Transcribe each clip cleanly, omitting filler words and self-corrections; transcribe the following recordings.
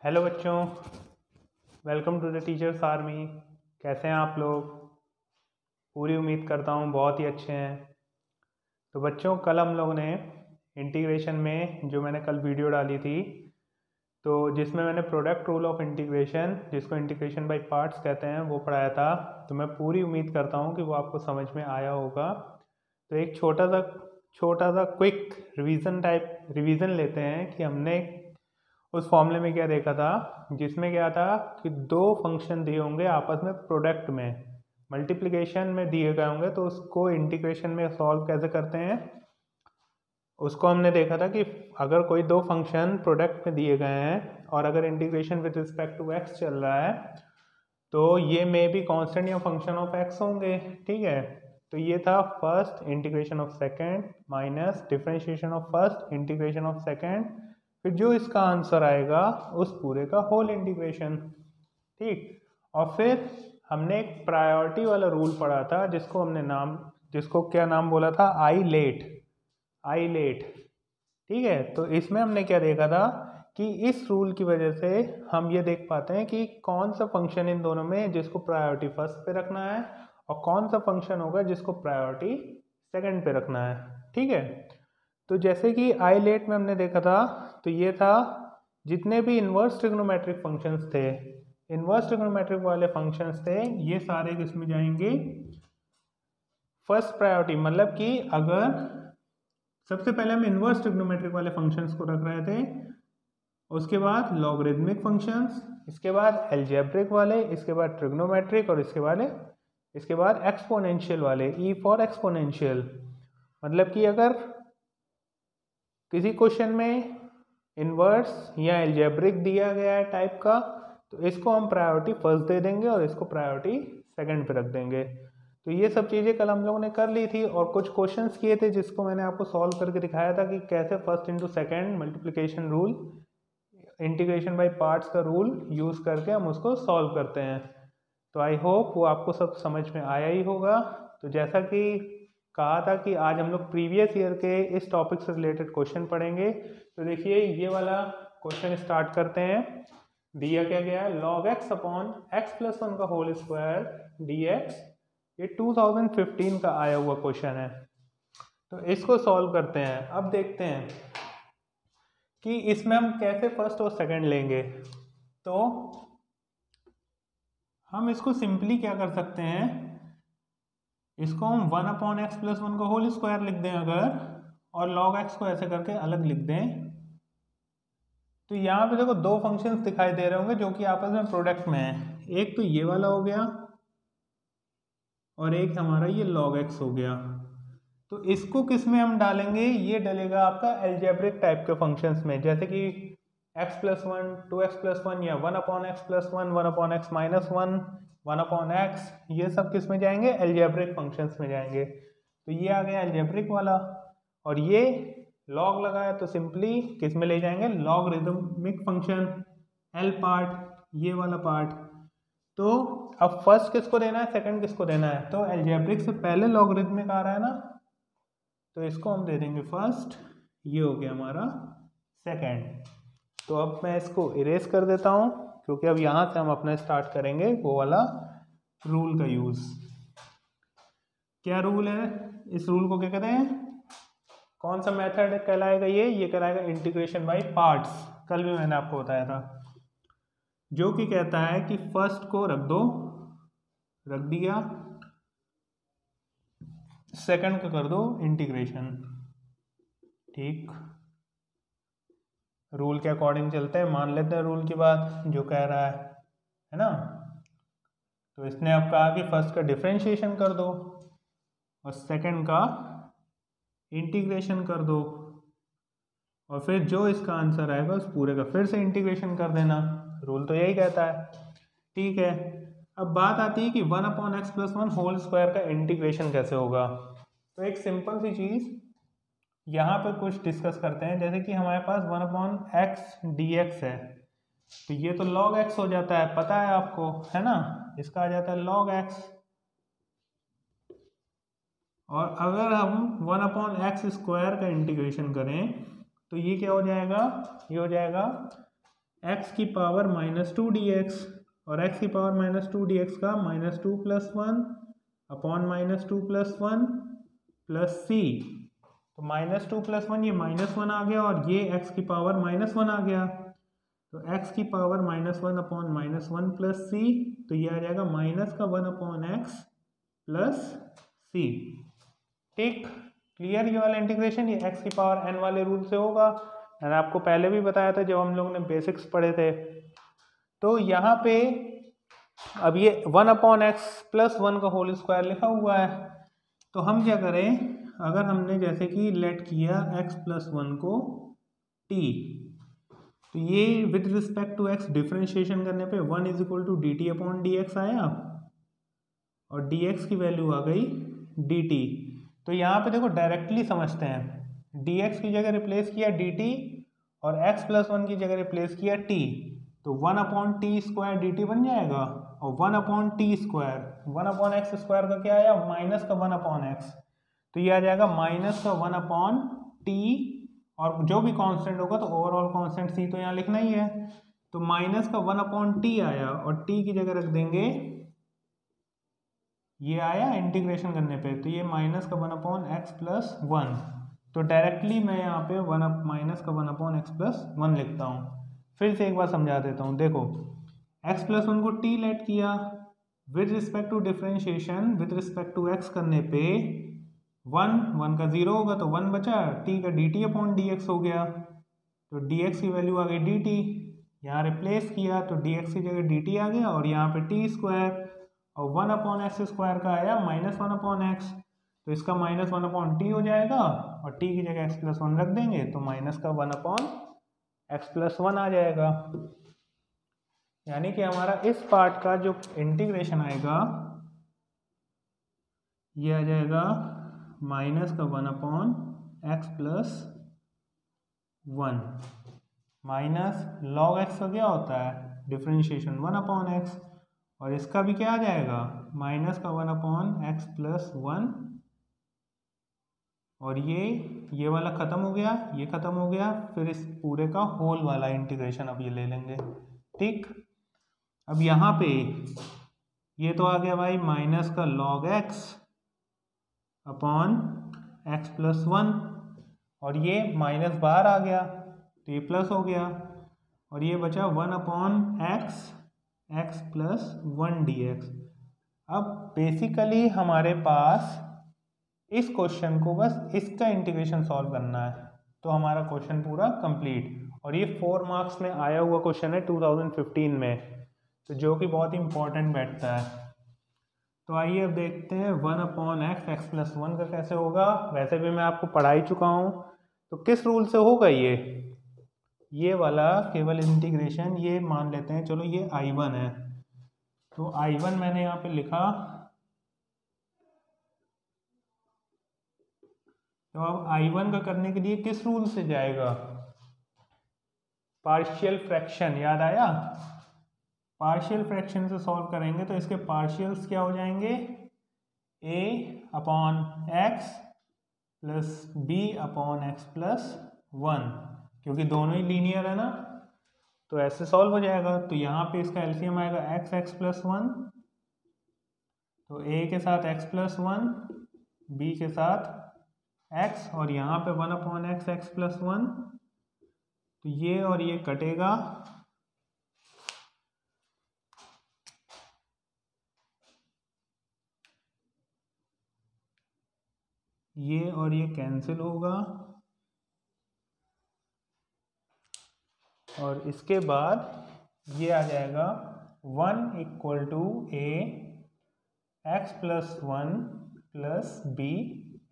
Hello बच्चों, welcome to the teachers army. कैसे हैं आप लोग? पूरी उम्मीद करता हूँ बहुत ही अच्छे हैं। तो बच्चों, कल हम लोगों ने इंटीग्रेशन में जो मैंने कल वीडियो डाली थी, तो जिसमें मैंने प्रोडक्ट रूल ऑफ इंटीग्रेशन, जिसको इंटीग्रेशन बाय पार्ट्स कहते हैं, वो पढ़ाया था। तो मैं पूरी उम्मीद करता हूँ कि वो आपको समझ में आया होगा। तो एक छोटा सा क्विक रिवीजन लेते हैं कि हमने उस फॉर्मूले में क्या देखा था, जिसमें क्या था कि दो फंक्शन दिए होंगे आपस में प्रोडक्ट में, मल्टीप्लिकेशन में दिए गए होंगे, तो उसको इंटीग्रेशन में सॉल्व कैसे करते हैं उसको हमने देखा था कि अगर कोई दो फंक्शन प्रोडक्ट में दिए गए हैं और अगर integration with respect to X चल रहा है तो ये मे बी कांस्टेंट या फंक्शन ऑफ एक्स होंगे। ठीक है, तो ये था first integration of second minus differentiation of first integration of second, फिर जो इसका आंसर आएगा उस पूरे का होल इंटीग्रेशन। ठीक, और फिर हमने एक प्रायोरिटी वाला रूल पढ़ा था जिसको क्या नाम बोला था, आई लेट। ठीक है, तो इसमें हमने क्या देखा था कि इस रूल की वजह से हम ये देख पाते हैं कि कौन सा फंक्शन इन दोनों में जिसको प्रायोरिटी फर्स्ट पे रखना है और कौन सा फंक्शन होगा जिसको प्रायोरिटी सेकंड पे रखना है। ठीक है, तो जैसे कि आई लेट में हमने देखा था, तो ये था जितने भी इन्वर्स ट्रिग्नोमेट्रिक फंक्शंस थे, इन्वर्स ट्रिग्नोमेट्रिक वाले फंक्शंस थे, ये सारे किसमें जाएंगे, फर्स्ट प्रायोरिटी। मतलब कि अगर सबसे पहले हम इन्वर्स ट्रिग्नोमेट्रिक वाले फंक्शंस को रख रहे थे, उसके बाद लॉगरिदमिक फंक्शंस, इसके बाद एल्जेब्रिक वाले, इसके बाद ट्रिग्नोमेट्रिक और इसके बाद एक्सपोनेंशियल वाले, ई फॉर एक्सपोनेंशियल। मतलब कि अगर किसी क्वेश्चन में इन्वर्स या एल्जेब्रिक दिया गया है टाइप का, तो इसको हम प्रायोरिटी फर्स्ट दे देंगे और इसको प्रायोरिटी सेकंड पे रख देंगे। तो ये सब चीज़ें कल हम लोगों ने कर ली थी और कुछ क्वेश्चंस किए थे जिसको मैंने आपको सॉल्व करके दिखाया था कि कैसे first into second multiplication rule, integration by parts का रूल यूज़ करके हम उसको सॉल्व करते हैं। तो आई होप वो आपको सब समझ में आया ही होगा। तो जैसा कि कहा था कि आज हम लोग प्रीवियस ईयर के इस टॉपिक से रिलेटेड क्वेश्चन पढ़ेंगे। तो देखिए ये वाला क्वेश्चन स्टार्ट करते हैं। दिया क्या गया है, log x upon X plus one का होल स्क्वायर डी एक्स। ये 2015 का आया हुआ क्वेश्चन है। तो इसको सॉल्व करते हैं। अब देखते हैं कि इसमें हम कैसे फर्स्ट और सेकंड लेंगे। तो हम इसको सिंपली क्या कर सकते हैं, इसको हम 1 अपॉन एक्स प्लस वन का होल स्क्वायर लिख दें अगर, और लॉग एक्स को ऐसे करके अलग लिख दें। तो यहाँ पे देखो दो फंक्शंस दिखाई दे रहे होंगे जो कि आपस में प्रोडक्ट में है। एक तो ये वाला हो गया और एक हमारा ये log x हो गया। तो इसको किस में हम डालेंगे, ये डलेगा आपका एल्जेब्रिक टाइप के फंक्शंस में, जैसे कि x plus one, 2x plus one, या 1 upon X plus one, 1 upon x minus one, 1 upon x, ये सब किस में जाएंगे, एल्जेब्रिक फंक्शंस में जाएंगे। तो ये आ गया एल्जेब्रिक वाला, और ये लॉग लगा है तो सिंपली किस में ले जाएंगे, लॉगरिदमिक फंक्शन, एल पार्ट, ये वाला पार्ट। तो अब फर्स्ट किसको देना है, सेकंड किसको देना है, तो एल्जेब्रिक से पहले लॉगरिदमिक आ रहा है ना, तो इसको हम दे देंगे फर्स्ट, ये हो गया हमारा सेकंड। तो अब मैं इसको इरेज कर देता हूँ क्योंकि अब यहाँ से हम अपना स्टार्ट करेंगे वो वाला रूल का यूज। क्या रूल है, इस रूल को क्या कहते हैं, कौन सा मेथड कहलाएगा, ये कहलाएगा इंटीग्रेशन बाय पार्ट्स। कल भी मैंने आपको बताया था, जो कि कहता है कि फर्स्ट को रख दो, रख दिया, सेकंड का कर दो इंटीग्रेशन। ठीक, रूल के अकॉर्डिंग चलते हैं, मान लेते हैं रूल की बात जो कह रहा है ना। तो इसने अब कहा कि फर्स्ट का डिफरेंशिएशन कर दो और सेकंड का इंटीग्रेशन कर दो, और फिर जो इसका आंसर आएगा उस पूरे का फिर से इंटीग्रेशन कर देना। रूल तो यही कहता है। ठीक है, अब बात आती है कि 1 upon X plus one whole square का इंटीग्रेशन कैसे होगा। तो एक सिंपल सी चीज़ यहाँ पर कुछ डिस्कस करते हैं, जैसे कि हमारे पास 1 अपॉन एक्स डी एक्स है, तो ये तो log x हो जाता है, पता है आपको, है ना, इसका आ जाता है log x। और अगर हम 1 अपॉन एक्स स्क्वायर का इंटीग्रेशन करें तो ये क्या हो जाएगा, ये हो जाएगा एक्स की पावर -2 dx, और एक्स की पावर -2 dx का -2 + 1 अपॉन -2 + 1 प्लस सी। तो -2 + 1 ये -1 आ गया, और ये एक्स की पावर -1 आ गया, तो एक्स की पावर -1 अपॉन -1 प्लस सी, तो ये आ जाएगा -1 अपॉन एक्स प्लस सी। ठीक, क्लियर ये वाला इंटीग्रेशन, ये एक्स की पावर n वाले रूल से होगा। मैंने आपको पहले भी बताया था जब हम लोगों ने बेसिक्स पढ़े थे। तो यहाँ पे अब ये 1 अपॉन एक्स प्लस 1 का होल स्क्वायर लिखा हुआ है, तो हम क्या करें, अगर हमने जैसे कि लेट किया x + 1 को t, तो ये with respect to x differentiation करने पे 1 = dt अपॉन dx आया, और dx की वैल्यू आ गई dt। तो यहाँ पे देखो डायरेक्टली समझते हैं, dx की जगह रिप्लेस किया dt, और x + 1 की जगह रिप्लेस किया t, तो 1 अपॉन टी स्क्वायर dt बन जाएगा, और 1 upon T square 1 upon x square का क्या आया, -1 अपॉन एक्स, तो ये आ जाएगा -1 अपॉन टी, और जो भी कांस्टेंट होगा तो ओवरऑल कांस्टेंट सी तो यहाँ लिखना ही है, तो -1 अपॉन टी आया, और टी की जगह रख देंगे, ये आया इंटीग्रेशन करने पे, तो ये -1 अपॉन एक्स प्लस 1, तो डायरेक्टली मैं यहाँ पे -1 अपॉन एक्स प्लस 1 लिखता हूँ। फिर से एक बार समझा देता हूँ, देखो x + 1 को t लेट किया, with respect to differentiation with respect to x करने पे 1 का 0 होगा, तो 1 बचा, t का dt अपॉन dx हो गया, तो dx की वैल्यू आ गई dt, यहाँ रिप्लेस किया तो dx की जगह dt आ गया, और यहाँ पे t स्क्वायर, और 1 अपॉन एक्स स्क्वायर का आया -1 अपॉन एक्स, तो इसका -1 अपॉन टी हो जाएगा, और t की जगह x + 1 रख देंगे, तो -1 अपॉन x + 1 आ जाएगा। यानी कि हमारा इस पार्ट का जो इंटीग्रेशन आएगा, ये आ जाएगा -1 upon x + 1, minus log x का क्या होता है, डिफ्रेंशिएशन 1 अपॉन x, और इसका भी क्या आ जाएगा, -1 अपॉन x + 1, और ये वाला ख़त्म हो गया, ये ख़त्म हो गया, फिर इस पूरे का होल वाला इंटीग्रेशन अब ये ले लेंगे। ठीक, अब यहाँ पे ये तो आ गया भाई माइनस का log x अपॉन x + 1, और ये माइनस बाहर आ गया, तो ये प्लस हो गया, और ये बचा 1 अपॉन x + 1 dx। अब बेसिकली हमारे पास इस क्वेश्चन को बस इसका इंटीग्रेशन सॉल्व करना है, तो हमारा क्वेश्चन पूरा कंप्लीट, और ये 4 मार्क्स में आया हुआ क्वेश्चन है 2015 में, तो जो कि बहुत ही इंपॉर्टेंट बैठता है। तो आइए अब देखते हैं 1 अपॉन x + 1 का कैसे होगा। वैसे भी मैं आपको पढ़ा ही चुका हूँ, तो किस रूल से होगा ये वाला केवल इंटीग्रेशन, ये मान लेते हैं, चलो ये I1 है, तो I1 मैंने यहाँ पे लिखा, तो अब I1 का करने के लिए किस रूल से जाएगा, पार्शियल फ्रैक्शन, याद आया, पार्शियल फ्रैक्शन से सॉल्व करेंगे, तो इसके पार्शियल्स क्या हो जाएंगे, a upon x plus b upon x + 1, क्योंकि दोनों ही लीनियर है ना, तो ऐसे सॉल्व हो जाएगा। तो यहाँ पे इसका एलसीएम आएगा x + 1, तो a के साथ x + 1, b के साथ x, और यहाँ पे 1 अपॉन x + 1, तो ये और ये कटेगा, ये और ये कैंसिल होगा, और इसके बाद ये आ जाएगा 1 = a x + 1 plus b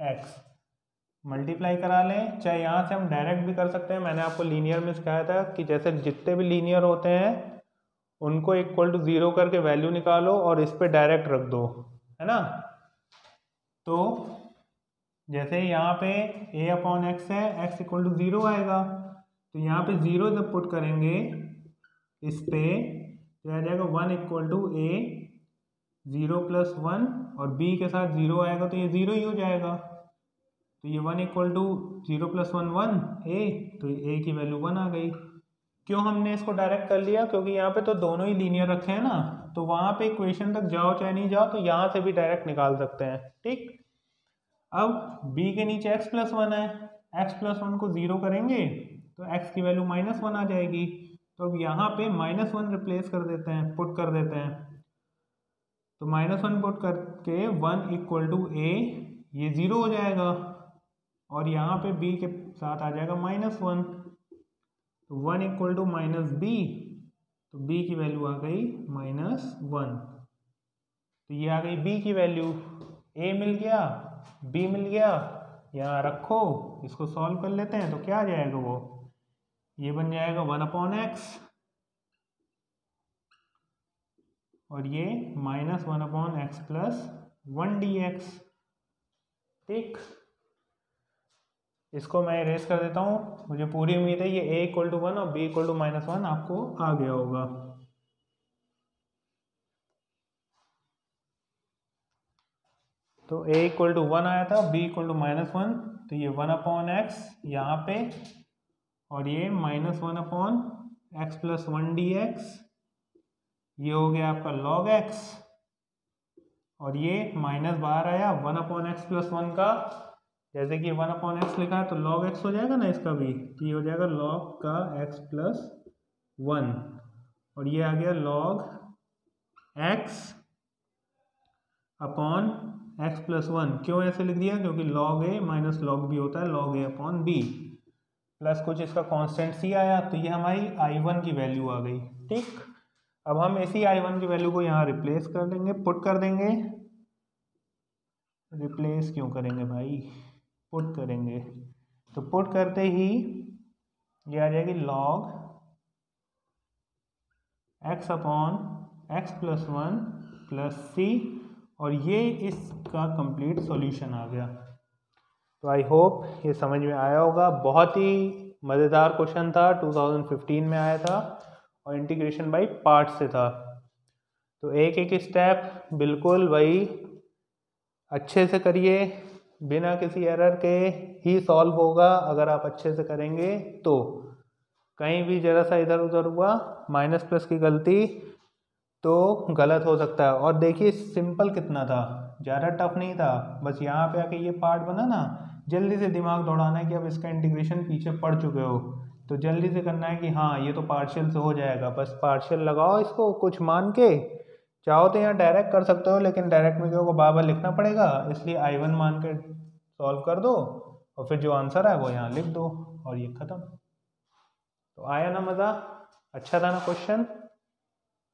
x, multiply करा लें, चाहे यहाँ से हम डायरेक्ट भी कर सकते हैं, मैंने आपको लीनियर में सिखाया था कि जैसे जितने भी लीनियर होते हैं उनको =0 करके वैल्यू निकालो और इस पे डायरेक्ट रख दो, है ना। तो जैसे यहाँ पे a अपॉन x है, x = 0 आएगा, तो यहाँ पे 0 जब पुट करेंगे इस पे, तो आ जाएगा 1 = a 0 + 1, और b के साथ 0 आएगा तो ये 0 ही हो जाएगा, तो ये 1 = 0 + 1 1 a, तो a की वैल्यू 1 आ गई। क्यों हमने इसको डायरेक्ट कर लिया, क्योंकि यहाँ पे तो दोनों ही लीनियर रखे हैं ना, तो वहाँ पे इक्वेशन तक जाओ चाहे नहीं जाओ तो यहाँ से भी डायरेक्ट निकाल सकते हैं। ठीक, अब b के नीचे x+1 है, x+1 को 0 करेंगे तो x की वैल्यू -1 आ जाएगी। तो अब यहाँ पे -1 रिप्लेस कर देते हैं, पुट कर देते हैं, तो -1 पुट करके 1 = a, ये 0 हो जाएगा, और यहाँ पे b के साथ आ जाएगा -1, तो 1 = -b, तो b की वैल्यू आ गई -1। तो ये आ गई b की वैल्यू, a मिल गया, b मिल गया, यहाँ रखो, इसको सॉल्व कर लेते हैं, तो क्या आ जाएगा वो, ये बन जाएगा 1/x, और ये -1/x + 1 dx। ठीक, इसको मैं इरेज कर देता हूँ, मुझे पूरी उम्मीद है ये a = 1 और b = -1 आपको आ गया होगा। तो a = 1 आया था, b = -1, तो ये 1/x यहाँ पे, और ये -1/x + 1 dx, ये हो गया आपका log x, और ये माइनस बाहर आया 1/x + 1 का, जैसे कि 1/x लिखा है तो log x हो जाएगा ना इसका भी, तो ये हो जाएगा log का x + 1, और ये आ गया log x / x + 1। क्यों ऐसे लिख दिया, क्योंकि log a - log b होता है log a/b, प्लस कुछ इसका कांस्टेंट c आया, तो ये हमारी I1 की वैल्यू आ गई। ठीक, अब हम इसी I1 की वैल्यू को यहाँ रिप्लेस कर देंगे, पुट कर देंगे, रिप्लेस क्यों करेंगे भाई, पुट करेंगे, तो पुट करते ही ये आ जाएगी log x / x + 1 + c, और ये इसका कंप्लीट सॉल्यूशन आ गया। तो आई होप ये समझ में आया होगा, बहुत ही मज़ेदार क्वेश्चन था, 2015 में आया था, और इंटीग्रेशन बाय पार्ट से था। तो एक एक स्टेप बिल्कुल वही अच्छे से करिए, बिना किसी एरर के ही सॉल्व होगा। अगर आप अच्छे से करेंगे तो कहीं भी ज़रा सा इधर उधर हुआ, माइनस प्लस की गलती, तो गलत हो सकता है। और देखिए सिंपल कितना था, ज़्यादा टफ नहीं था, बस यहाँ पे आके ये पार्ट बना ना, जल्दी से दिमाग दौड़ाना है कि अब इसका इंटीग्रेशन पीछे पढ़ चुके हो, तो जल्दी से करना है कि हाँ ये तो पार्शियल से हो जाएगा, बस पार्शियल लगाओ इसको कुछ मान के। चाहो तो यहाँ डायरेक्ट कर सकते हो, लेकिन डायरेक्ट में क्योंकि बार बार लिखना पड़ेगा, इसलिए I1 मान के सॉल्व कर दो, और फिर जो आंसर है वो यहाँ लिख दो, और ये ख़त्म। तो आया ना मज़ा, अच्छा था ना क्वेश्चन।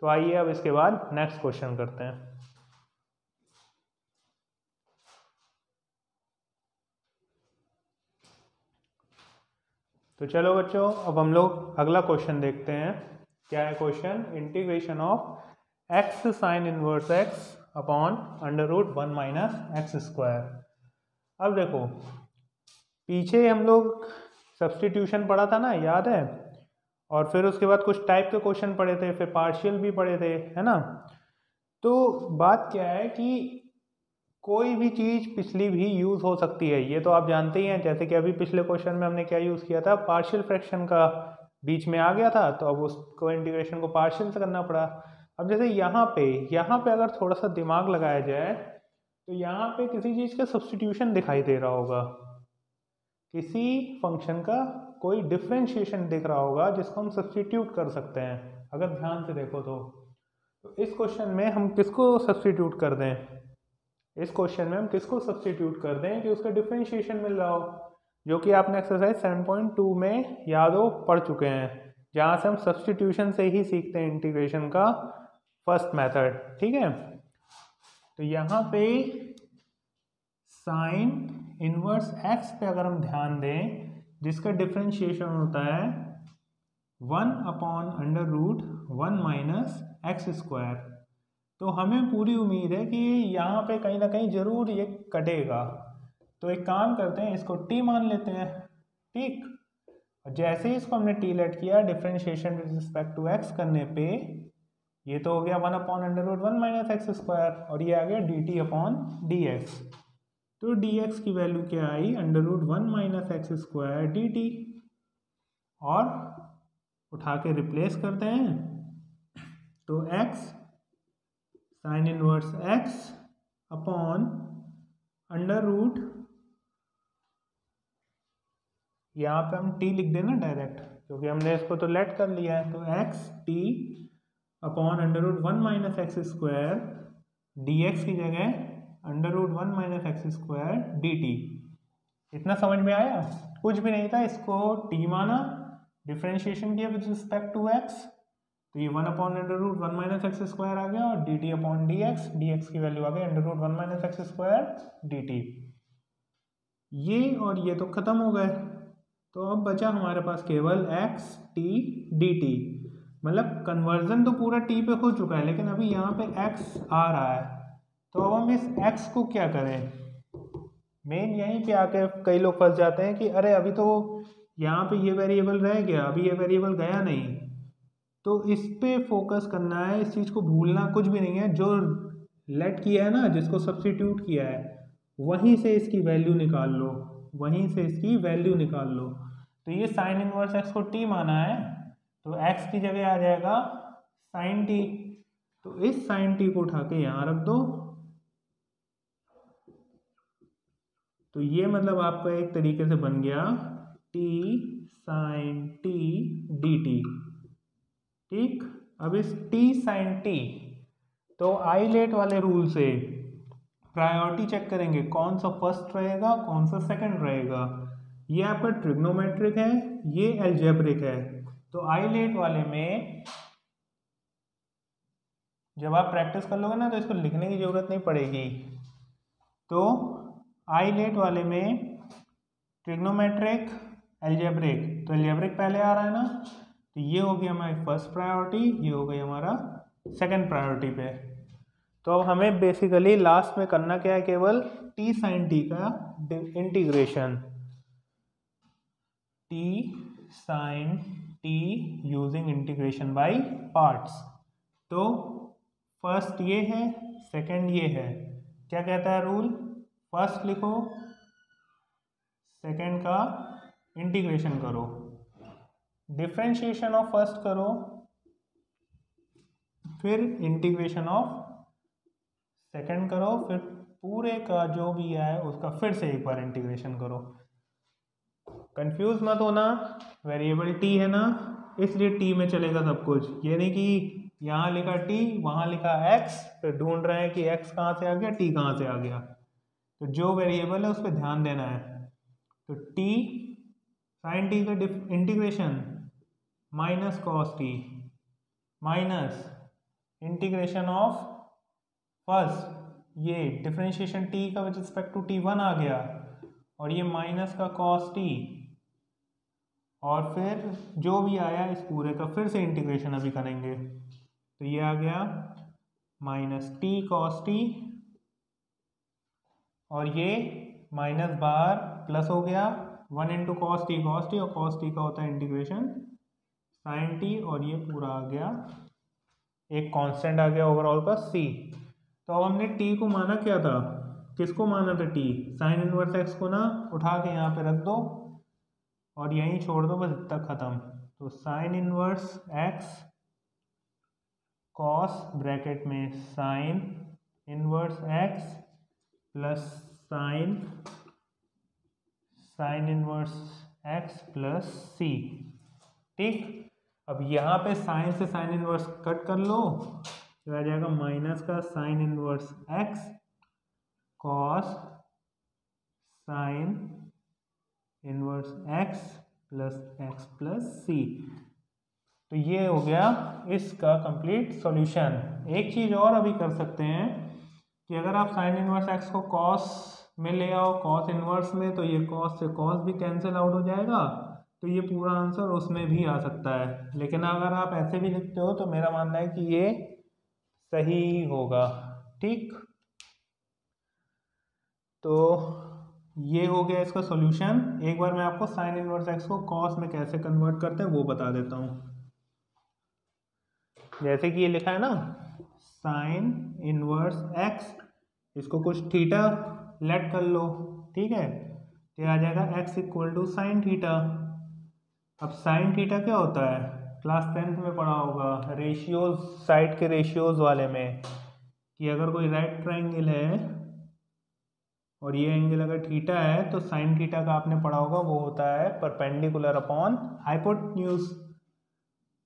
तो आइए अब इसके बाद नेक्स्ट क्वेश्चन करते हैं। तो चलो बच्चों, अब हम लोग अगला क्वेश्चन देखते हैं। क्या है question, integration of x sin inverse x upon √1 - x²। अब देखो, पीछे हम लोग सब्स्टिट्यूशन पढ़ा था ना, याद है, और फिर उसके बाद कुछ टाइप के क्वेश्चन पढ़े थे, फिर पार्शियल भी पढ़े थे, है ना। तो बात क्या है कि कोई भी चीज़ पिछली भी यूज़ हो सकती है, ये तो आप जानते ही हैं। जैसे कि अभी पिछले क्वेश्चन में हमने क्या यूज़ किया था, पार्शियल फ्रैक्शन का बीच में आ गया था, तो अब उसको इंटीग्रेशन को पार्शियल से करना पड़ा। अब जैसे यहाँ पे अगर थोड़ा सा दिमाग लगाया जाए, तो यहाँ पे किसी चीज़ का सब्स्टिट्यूशन दिखाई दे रहा होगा, किसी फंक्शन का कोई डिफ्रेंशिएशन दिख रहा होगा जिसको हम सब्स्टिट्यूट कर सकते हैं, अगर ध्यान से देखो तो इस क्वेश्चन में हम किसको सब्स्टिट्यूट कर दें, इस क्वेश्चन में हम किसको सब्स्टिट्यूट कर दें कि उसका डिफ्रेंशिएशन मिल रहा हो, जो कि आपने एक्सरसाइज 7.2 में याद हो पढ़ चुके हैं, जहाँ से हम सब्स्टिट्यूशन से ही सीखते हैं इंटीग्रेशन का फर्स्ट मेथड। ठीक है, तो यहाँ पे साइन इनवर्स x पे अगर हम ध्यान दें, जिसका डिफ्रेंशिएशन होता है 1/√1 - x², तो हमें पूरी उम्मीद है कि यहाँ पे कहीं ना कहीं ज़रूर ये कटेगा। तो एक काम करते हैं, इसको t मान लेते हैं। ठीक, जैसे ही इसको हमने t लेट किया differentiation with respect to x करने पे, ये तो हो गया 1/√1 - x², और ये आ गया dt/dx। तो dx की वैल्यू क्या आई, √1 - x² dt, और उठा के रिप्लेस करते हैं तो x sine inverse x upon under root, यहाँ पे हम t लिख देना डायरेक्ट क्योंकि हमने इसको तो लेट कर लिया है, तो x t upon under root 1 minus x square D x की जगह under root 1 minus x square D T. इतना समझ में आया? कुछ भी नहीं था, इसको t माना, डिफ्रेंशिएशन किया विद रिस्पेक्ट टू x, तो ये 1 upon under root 1 minus x square आ गया और d t upon d x की वैल्यू आ गई under root 1 minus x square D t. ये और ये तो खत्म हो गए, तो अब बचा हमारे पास केवल x t डी टी। मतलब कन्वर्जन तो पूरा t पे हो चुका है, लेकिन अभी यहाँ पे x आ रहा है, तो अब हम इस x को क्या करें? मेन यहीं पे आके कई लोग फंस जाते हैं कि अरे अभी तो यहाँ पे ये वेरिएबल रह गया, अभी ये वेरिएबल गया नहीं। तो इस पे फोकस करना है, इस चीज़ को भूलना कुछ भी नहीं है। जो लेट किया है ना, जिसको सब्स्टिट्यूट किया है, वहीं से इसकी वैल्यू निकाल लो, वहीं से इसकी वैल्यू निकाल लो। तो ये साइन इनवर्स x को t माना है, तो x की जगह आ जाएगा साइन t, तो इस साइन t को उठा के यहाँ रख दो। तो ये मतलब आपका एक तरीके से बन गया t साइन t dt। ठीक, अब इस t साइन t, तो आइलेट वाले रूल से प्रायोरिटी चेक करेंगे, कौन सा फर्स्ट रहेगा कौन सा सेकंड रहेगा। ये आपका ट्रिग्नोमेट्रिक है, ये एल्जेब्रिक है। तो आइलेट वाले में जब आप प्रैक्टिस कर लोगे ना तो इसको लिखने की जरूरत नहीं पड़ेगी। तो आइलेट वाले में ट्रिग्नोमेट्रिक एल्जेब्रिक, तो एल्जेब्रिक पहले आ रहा है ना, तो ये हो गया हमारी फर्स्ट प्रायोरिटी, ये हो गई हमारा सेकंड प्रायोरिटी पे। तो अब हमें बेसिकली लास्ट में करना क्या है, केवल t साइन t का integration, t sine t using integration by parts. तो फर्स्ट ये है, सेकंड ये है, क्या कहता है रूल? फर्स्ट लिखो, सेकंड का इंटीग्रेशन करो, डिफरेंशिएशन ऑफ फर्स्ट करो, फिर इंटीग्रेशन ऑफ सेकंड करो, फिर पूरे का जो भी है उसका फिर से एक बार इंटीग्रेशन करो। कंफ्यूज मत होना, वेरिएबल t है ना, इसलिए t में चलेगा सब कुछ। ये नहीं कि यहाँ लिखा t वहाँ लिखा x, फिर ढूंढ रहे हैं कि x कहाँ से आ गया t कहाँ से आ गया। तो जो वेरिएबल है उस पर ध्यान देना है। तो t साइन t का integration minus cos t minus integration of first, ये डिफरेंशिएशन t का विद रिस्पेक्ट टू t1 आ गया, और ये माइनस का कॉस t, और फिर जो भी आया इस पूरे का फिर से इंटीग्रेशन अभी करेंगे। तो ये आ गया माइनस t कॉस t, और ये माइनस बाहर प्लस हो गया 1 इंटू कॉस टी, और कॉस टी का होता है इंटीग्रेशन साइन टी, और ये पूरा आ गया एक कांस्टेंट आ गया ओवरऑल का c। तो अब हमने t को माना क्या था, किसको माना था? t साइन इनवर्स x को ना, उठा के यहाँ पे रख दो और यहीं छोड़ दो, बस इतना खत्म। तो sine inverse x cos bracket में sine inverse x plus sine inverse x plus c। ठीक, अब यहाँ पे साइन से साइन इनवर्स कट कर लो, तो आ जाएगा माइनस का sign inverse x cos sine inverse x plus c। तो ये हो गया इसका कंप्लीट सॉल्यूशन। एक चीज़ और अभी कर सकते हैं कि अगर आप साइन इनवर्स x को कॉस में ले आओ, कॉस इनवर्स में, तो ये कॉस से कॉस भी कैंसिल आउट हो जाएगा, तो ये पूरा आंसर उसमें भी आ सकता है। लेकिन अगर आप ऐसे भी लिखते हो तो मेरा मानना है कि ये सही होगा। ठीक, तो ये हो गया इसका सॉल्यूशन। एक बार मैं आपको साइन इनवर्स x को कॉस में कैसे कन्वर्ट करते हैं वो बता देता हूँ। जैसे कि ये लिखा है ना साइन इनवर्स x, इसको कुछ थीटा लेट कर लो, ठीक है, तो आ जाएगा x equal to sine theta. अब साइन थीटा क्या होता है? क्लास 10th में पढ़ा होगा रेशियोज, साइड के रेशियोज वाले में, कि अगर कोई राइट ट्राइंगल है और ये एंगल अगर थीटा है तो साइन थीटा का आपने पढ़ा होगा वो होता है परपेंडिकुलर अपॉन हाइपोटेन्यूज।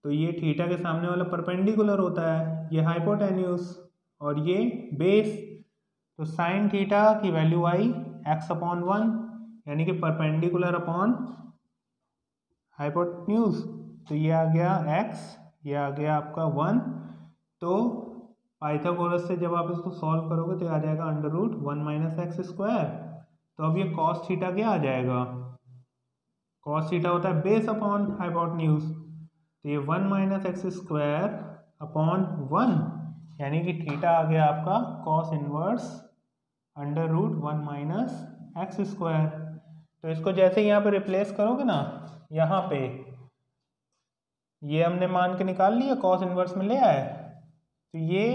तो ये थीटा के सामने वाला परपेंडिकुलर होता है, ये हाइपोटेन्यूज और ये बेस। तो साइन थीटा की वैल्यू आई x/1 यानी कि परपेंडिकुलर अपॉन हाइपोटेन्यूज। तो ये आ गया x, ये आ गया आपका 1। तो पाइथागोरस से जब आप इसको सॉल्व करोगे तो आ जाएगा √1 - x²। तो अब ये cos थीटा क्या आ जाएगा, cos थीटा होता है बेस अपॉन हाइपोटेन्यूज। तो ये 1 - x²/1 यानी कि थीटा आ गया आपका cos इनवर्स √1 - x²। तो इसको जैसे यहाँ पे रिप्लेस करोगे ना, यहाँ पे ये हमने मान के निकाल लिया, cos इनवर्स में ले आए, तो ये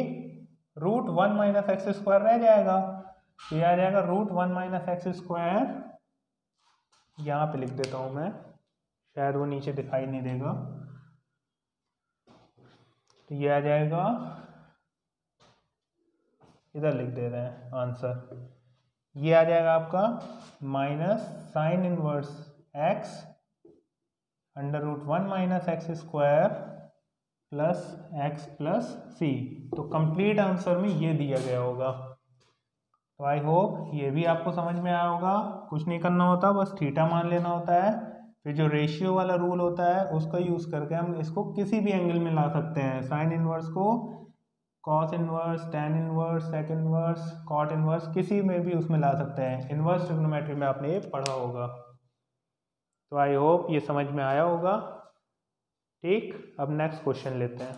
√1 - x² रह जाएगा। तो ये आ जाएगा √1 - x²। यहाँ पे लिख देता हूँ मैं, शायद वो नीचे दिखाई नहीं देगा। तो ये आ जाएगा, इधर लिख दे रहे हैं आंसर, ये आ जाएगा आपका minus sign inverse x √1 - x² plus x plus c। तो कंप्लीट आंसर में ये दिया गया होगा। तो आई होप ये भी आपको समझ में आया होगा। कुछ नहीं करना होता, बस थीटा मान लेना होता है, फिर जो रेशियो वाला रूल होता है उसका यूज़ करके हम इसको किसी भी एंगल में ला सकते हैं। साइन इनवर्स को cos inverse, tan inverse, sec inverse, cot inverse, किसी में भी उसमें ला सकते हैं। इनवर्स ट्रिग्नोमेट्री में आपने ये पढ़ा होगा। तो आई होप ये समझ में आया होगा। ठीक, अब नेक्स्ट क्वेश्चन लेते हैं।